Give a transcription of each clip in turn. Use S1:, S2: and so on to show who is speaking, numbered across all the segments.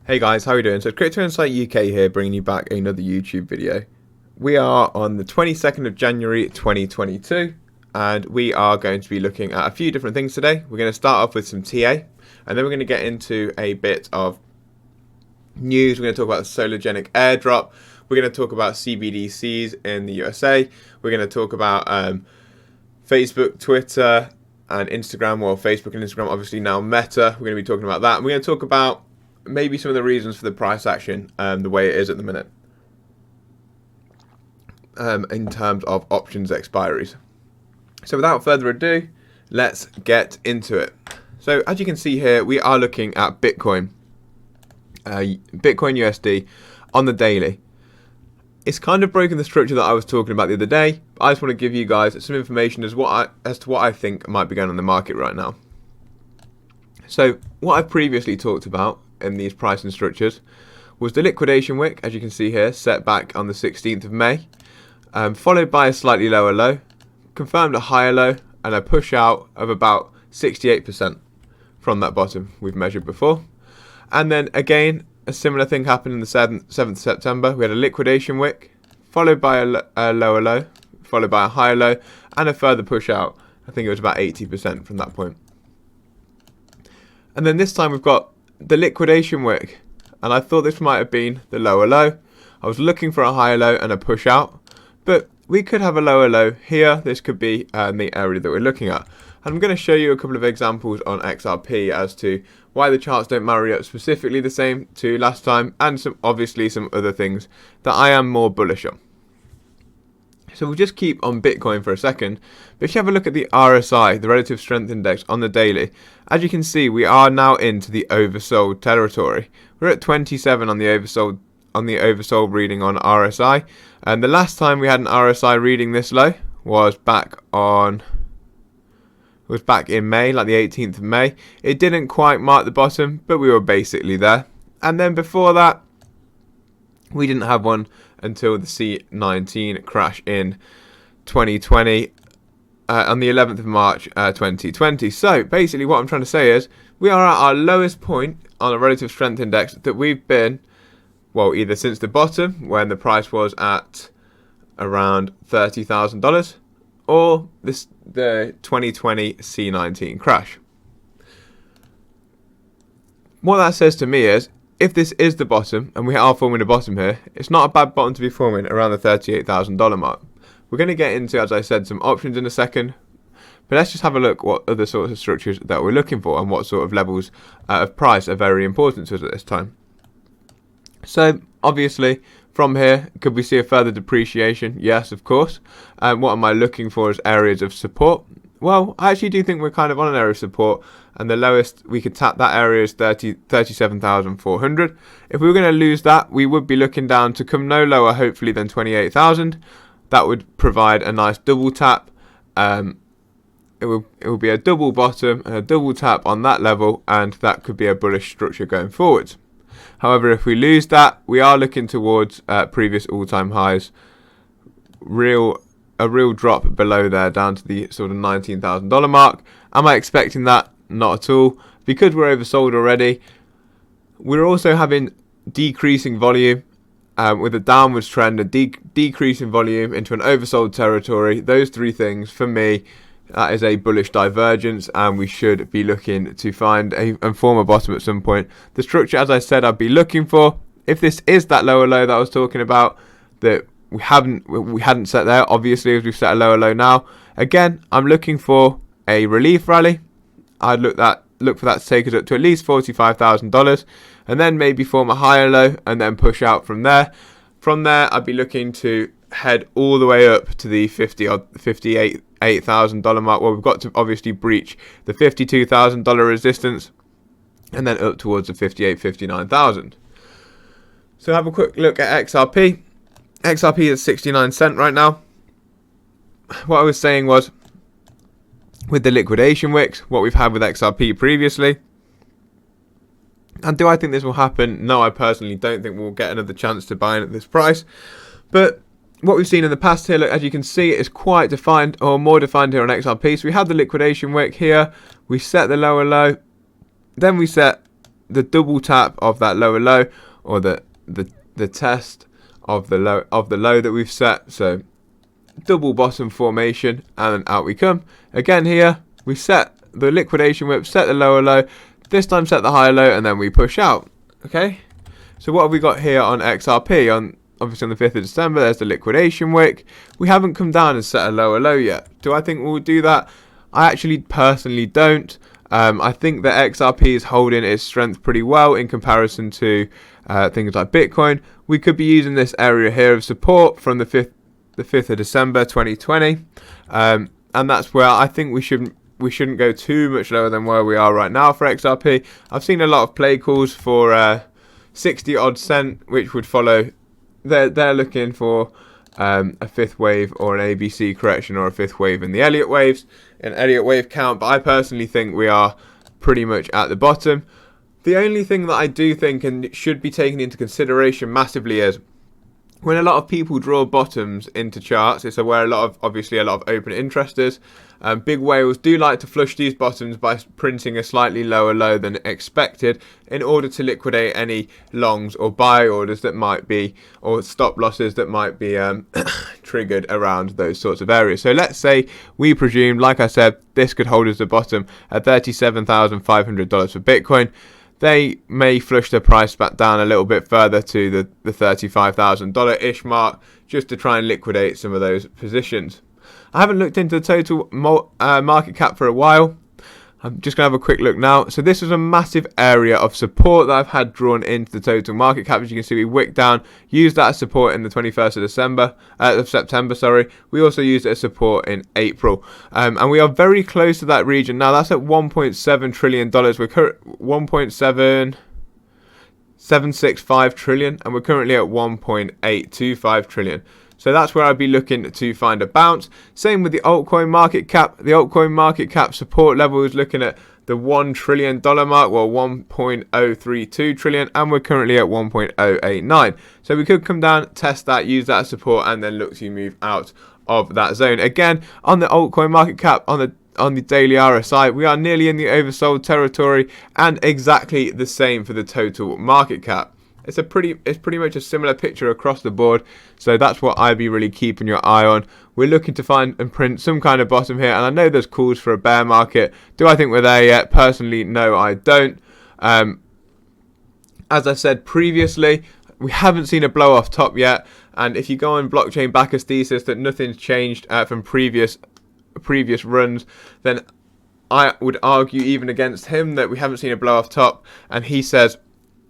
S1: Hey guys, how are you doing? So Crypto Insight UK here, bringing you back another YouTube video. We are on the 22nd of January 2022, and we are going to be looking at a few different things today. We're going to start off with some TA, and then we're going to get into a bit of news. We're going to talk about the Sologenic airdrop. We're going to talk about CBDCs in the USA. We're going to talk about Facebook, Twitter, and Instagram. Well, Facebook and Instagram obviously now Meta. We're going to be talking about that. And we're going to talk about maybe some of the reasons for the price action the way it is at the minute in terms of options expiries. So without further ado, let's get into it. So as you can see here, we are looking at Bitcoin USD on the daily. It's kind of broken the structure that I was talking about the other day. I just want to give you guys some information as to what I think might be going on in the market right now. So what I've previously talked about in these pricing structures was the liquidation wick, as you can see here, set back on the 16th of May, followed by a slightly lower low, confirmed a higher low, and a push out of about 68% from that bottom we've measured before. And then again, a similar thing happened in the 7th of September. We had a liquidation wick, followed by a lower low, followed by a higher low, and a further push out. I think it was about 80% from that point. And then this time we've got the liquidation wick, and I thought this might have been the lower low. I was looking for a higher low and a push out, but we could have a lower low here. This could be the area that we're looking at. And I'm going to show you a couple of examples on XRP as to why the charts don't marry up specifically the same to last time, and obviously some other things that I am more bullish on. So we'll just keep on Bitcoin for a second. But if you have a look at the RSI, the Relative Strength Index on the daily, as you can see, we are now into the oversold territory. We're at 27 on the oversold reading on RSI, and the last time we had an RSI reading this low was back in May, like the 18th of May. It didn't quite mark the bottom, but we were basically there. And then before that, we didn't have one until the C19 crash in 2020 on the 11th of March 2020. So basically what I'm trying to say is we are at our lowest point on a relative strength index that we've been, well, either since the bottom when the price was at around $30,000 or the 2020 C19 crash. What that says to me is, if this is the bottom, and we are forming a bottom here, it's not a bad bottom to be forming around the $38,000 mark. We're going to get into, as I said, some options in a second, but let's just have a look what other sorts of structures that we're looking for and what sort of levels of price are very important to us at this time. So obviously from here, could we see a further depreciation? Yes, of course. What am I looking for as areas of support? Well, I actually do think we're kind of on an area of support, and the lowest we could tap that area is 37,400. If we were going to lose that, we would be looking down to come no lower, hopefully, than 28,000. That would provide a nice double tap. It will be a double bottom and a double tap on that level, and that could be a bullish structure going forwards. However, if we lose that, we are looking towards previous all-time highs. A real drop below there, down to the sort of $19,000 mark. Am I expecting that? Not at all, because we're oversold already. We're also having decreasing volume with a downwards trend, a decreasing volume into an oversold territory. Those three things, for me, that is a bullish divergence, and we should be looking to find and form a bottom at some point. The structure, as I said, I'd be looking for, if this is that lower low that I was talking about, that we hadn't set there, obviously, as we've set a lower low now. Again, I'm looking for a relief rally. I'd look for that to take us up to at least $45,000, and then maybe form a higher low and then push out from there. From there, I'd be looking to head all the way up to the $58,000 mark. Well, we've got to obviously breach the $52,000 resistance, and then up towards the $59,000. So have a quick look at XRP. XRP is 69 cents right now. What I was saying was, with the liquidation wicks, what we've had with XRP previously. And do I think this will happen? No, I personally don't think we'll get another chance to buy in at this price. But what we've seen in the past here, look, as you can see, it's quite defined, or more defined here on XRP. So we had the liquidation wick here. We set the lower low. Then we set the double tap of that lower low, or the test of the low that we've set. So double bottom formation, and then out we come again. Here we set the liquidation whip, set the lower low, this time set the higher low, and then we push out. Okay, so what have we got here on XRP? Obviously on the 5th of December, there's the liquidation wick. We haven't come down and set a lower low yet. Do I think we'll do that? I actually personally don't. I think that XRP is holding its strength pretty well in comparison to things like Bitcoin. We could be using this area here of support from the 5th of December 2020, and that's where I think we shouldn't go too much lower than where we are right now for XRP. I've seen a lot of play calls for 60 odd cent, which would follow. They're looking for a fifth wave or an ABC correction or a fifth wave in the Elliott waves, an Elliott wave count, but I personally think we are pretty much at the bottom. The only thing that I do think and should be taken into consideration massively is when a lot of people draw bottoms into charts, it's where obviously a lot of open interest is. Big whales do like to flush these bottoms by printing a slightly lower low than expected in order to liquidate any longs or buy orders that might be, or stop losses that might be triggered around those sorts of areas. So let's say we presume, like I said, this could hold as the bottom at $37,500 for Bitcoin. They may flush the price back down a little bit further to the $35,000-ish mark just to try and liquidate some of those positions. I haven't looked into the total market cap for a while. I'm just going to have a quick look now. So this was a massive area of support that I've had drawn into the total market cap. As you can see, we wicked down, used that as support in the 21st of September. Sorry. We also used it as support in April. And we are very close to that region. Now that's at $1.7 trillion. We're 1.765 trillion, and we're currently at 1.825 trillion. So that's where I'd be looking to find a bounce. Same with the altcoin market cap. The altcoin market cap support level is looking at the $1 trillion mark, well, 1.032 trillion, and we're currently at 1.089. So we could come down, test that, use that as support, and then look to move out of that zone. Again, on the altcoin market cap, on the daily RSI, we are nearly in the oversold territory, and exactly the same for the total market cap. It's pretty much a similar picture across the board, so that's what I'd be really keeping your eye on. We're looking to find and print some kind of bottom here, and I know there's calls for a bear market. Do I think we're there yet? Personally, no, I don't. As I said previously, we haven't seen a blow off top yet, and if you go on blockchain backer's thesis that nothing's changed from previous runs, then I would argue even against him that we haven't seen a blow off top, and he says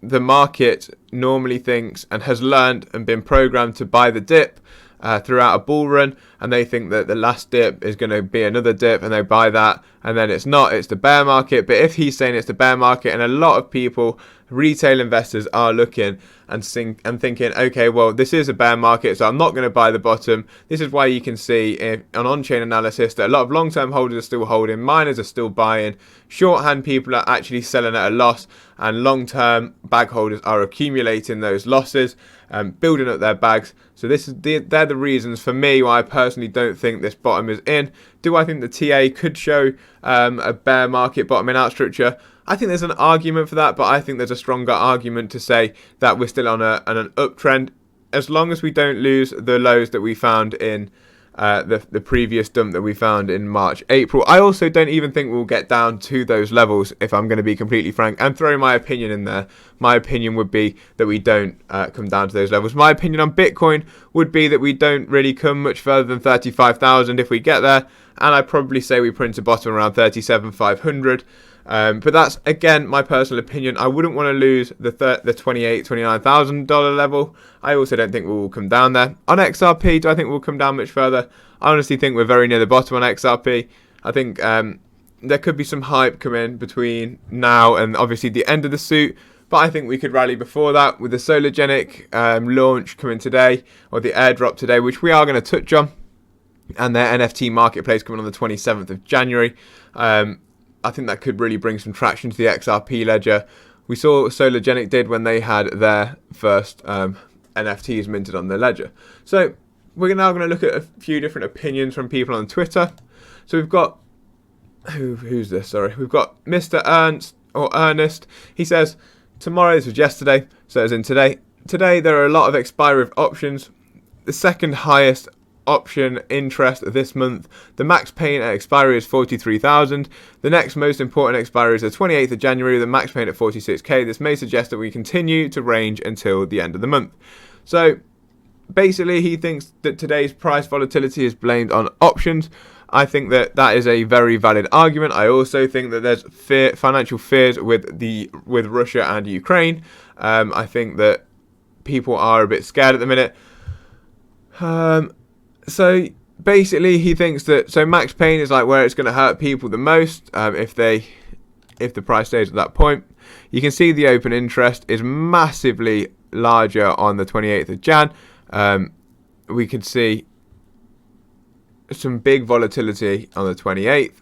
S1: the market normally thinks and has learned and been programmed to buy the dip throughout a bull run, and they think that the last dip is going to be another dip, and they buy that, and then it's not, it's the bear market. But if he's saying it's the bear market, and a lot of people, retail investors, are looking and thinking, okay, well, this is a bear market, so I'm not going to buy the bottom. This is why you can see on on-chain analysis that a lot of long-term holders are still holding, miners are still buying, shorthand people are actually selling at a loss, and long-term bag holders are accumulating those losses, building up their bags. So they're the reasons for me why I personally don't think this bottom is in. Do I think the TA could show a bear market bottoming out structure? I think there's an argument for that, but I think there's a stronger argument to say that we're still on an uptrend, as long as we don't lose the lows that we found in the previous dump that we found in March, April. I also don't even think we'll get down to those levels, if I'm going to be completely frank, and throw my opinion in there. My opinion would be that we don't come down to those levels. My opinion on Bitcoin would be that we don't really come much further than 35,000 if we get there, and I'd probably say we print a bottom around 37,500. But that's, again, my personal opinion. I wouldn't want to lose the $29,000 level. I also don't think we will come down there. On XRP, do I think we'll come down much further? I honestly think we're very near the bottom on XRP. I think there could be some hype coming between now and obviously the end of the suit, but I think we could rally before that with the Sologenic launch coming today, or the airdrop today, which we are going to touch on, and their NFT marketplace coming on the 27th of January. I think that could really bring some traction to the XRP ledger. We saw what Sologenic did when they had their first NFTs minted on their ledger. So we're now going to look at a few different opinions from people on Twitter. So we've got, who's this? Sorry. We've got Mr. Ernst or Ernest. He says, tomorrow, this was yesterday, so as in today. Today, there are a lot of expiry of options. The second highest option interest this month. The max paying at expiry is 43,000. The next most important expiry is the 28th of January, the max paying at 46k. This may suggest that we continue to range until the end of the month. So basically, he thinks that today's price volatility is blamed on options. I think that that is a very valid argument. I also think that there's financial fears with Russia and Ukraine. I think that people are a bit scared at the minute. So basically, he thinks that max pain is like where it's going to hurt people the most if the price stays at that point. You can see the open interest is massively larger on the 28th of Jan. We can see some big volatility on the 28th.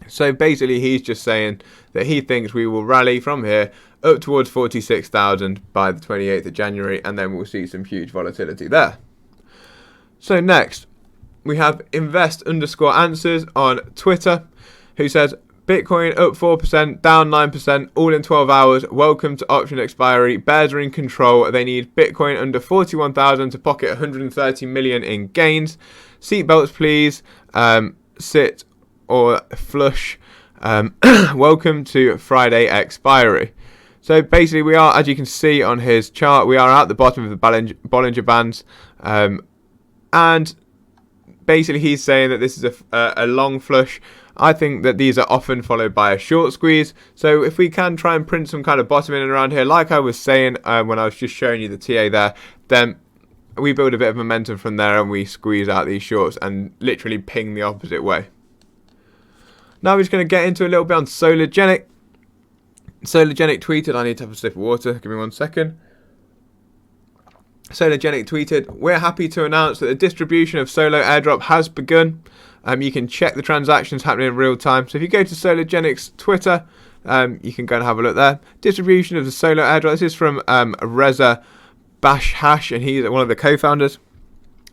S1: So basically, he's just saying that he thinks we will rally from here up towards 46,000 by the 28th of January, and then we'll see some huge volatility there. So next, we have InvestAnswers on Twitter, who says, Bitcoin up 4%, down 9%, all in 12 hours. Welcome to option expiry. Bears are in control. They need Bitcoin under 41,000 to pocket 130 million in gains. Seatbelts, please. Sit or flush. Welcome to Friday expiry. So basically, we are, as you can see on his chart, we are at the bottom of the Bollinger Bands. And basically, he's saying that this is a long flush. I think that these are often followed by a short squeeze. So if we can try and print some kind of bottom in and around here, like I was saying when I was just showing you the TA there, then we build a bit of momentum from there and we squeeze out these shorts and literally ping the opposite way. Now we're just going to get into a little bit on Sologenic. Sologenic tweeted, I need to have a sip of water, give me 1 second. Sologenic tweeted, we're happy to announce that the distribution of Solo airdrop has begun. You can check the transactions happening in real time. So if you go to Sologenic's Twitter, you can go and have a look there. Distribution of the Solo airdrop. This is from Reza Bashhash, and he's one of the co-founders.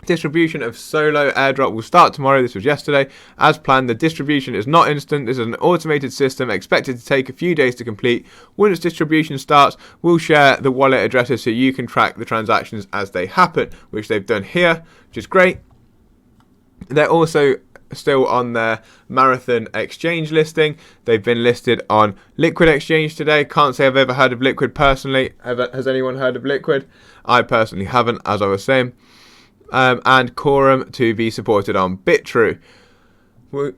S1: Distribution of Solo airdrop will start tomorrow. This was yesterday. As planned, the distribution is not instant. This is an automated system expected to take a few days to complete. Once distribution starts, we'll share the wallet addresses so you can track the transactions as they happen, which they've done here, which is great. They're also still on their Marathon exchange listing. They've been listed on Liquid Exchange today. Can't say I've ever heard of Liquid personally. Has anyone heard of Liquid? I personally haven't, as I was saying. And Quorum to be supported on BitTrue.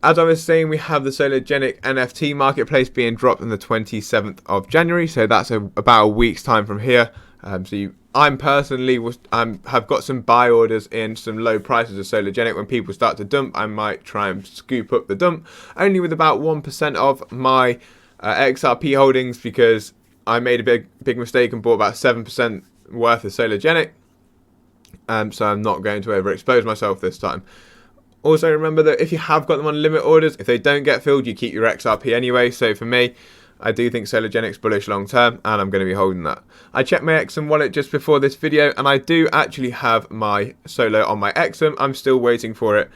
S1: As I was saying, we have the Sologenic NFT marketplace being dropped on the 27th of January. So that's about a week's time from here. I'm personally have got some buy orders in some low prices of Sologenic. When people start to dump, I might try and scoop up the dump. Only with about 1% of my XRP holdings, because I made a big mistake and bought about 7% worth of Sologenic. So I'm not going to overexpose myself this time. Also remember that if you have got them on limit orders, if they don't get filled, you keep your XRP anyway. So for me, I do think Sologenic's bullish long term, and I'm going to be holding that. I checked my Exum wallet just before this video, and I do actually have my Solo on my Exum. I'm still waiting for it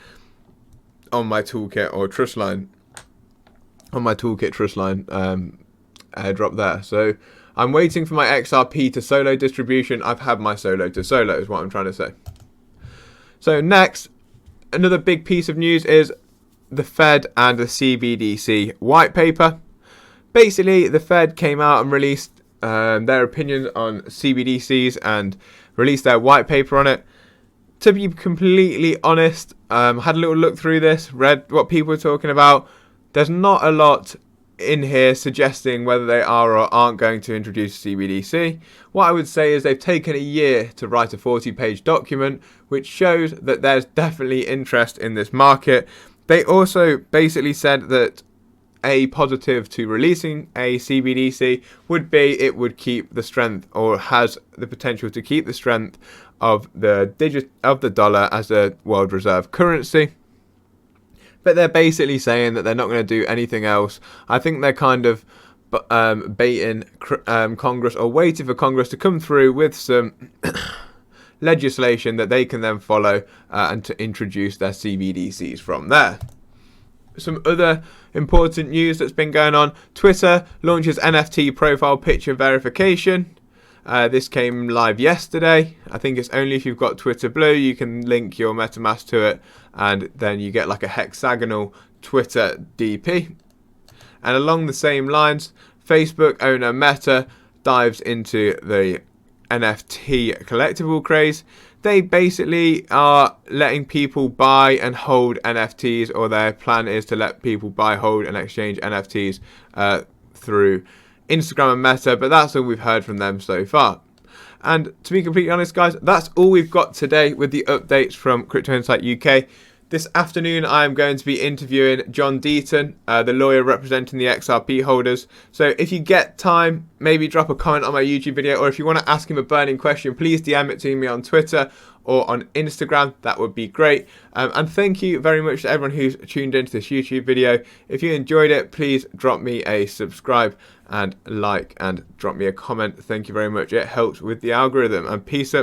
S1: on my Toolkit or Trustline. On my Toolkit Trustline airdrop there. So I'm waiting for my XRP to Solo distribution. I've had my Solo to Solo is what I'm trying to say. So next, another big piece of news is the Fed and the CBDC Whitepaper. Basically, the Fed came out and released their opinions on CBDCs and released their white paper on it. To be completely honest, had a little look through this, read what people were talking about. There's not a lot in here suggesting whether they are or aren't going to introduce CBDC. What I would say is they've taken a year to write a 40-page document, which shows that there's definitely interest in this market. They also basically said that a positive to releasing a CBDC would be it would keep the strength, or has the potential to keep the strength of the dollar as a world reserve currency. But they're basically saying that they're not going to do anything else. I think they're kind of baiting Congress, or waiting for Congress to come through with some legislation that they can then follow and to introduce their CBDCs from there. some other important news that's been going on. Twitter launches NFT profile picture verification. This came live yesterday. I think it's only if you've got Twitter Blue, you can link your MetaMask to it, and then you get like a hexagonal Twitter DP. And along the same lines, Facebook owner Meta dives into the NFT collectible craze. They basically are letting people buy and hold NFTs, or their plan is to let people buy, hold and exchange NFTs through Instagram and Meta, but that's all we've heard from them so far. And to be completely honest, guys, that's all we've got today with the updates from Crypto Insight UK. This afternoon, I am going to be interviewing John Deaton, the lawyer representing the XRP holders. So if you get time, maybe drop a comment on my YouTube video, or if you want to ask him a burning question, please DM it to me on Twitter or on Instagram. That would be great. And thank you very much to everyone who's tuned into this YouTube video. If you enjoyed it, please drop me a subscribe and like and drop me a comment. Thank you very much. It helps with the algorithm. And peace up.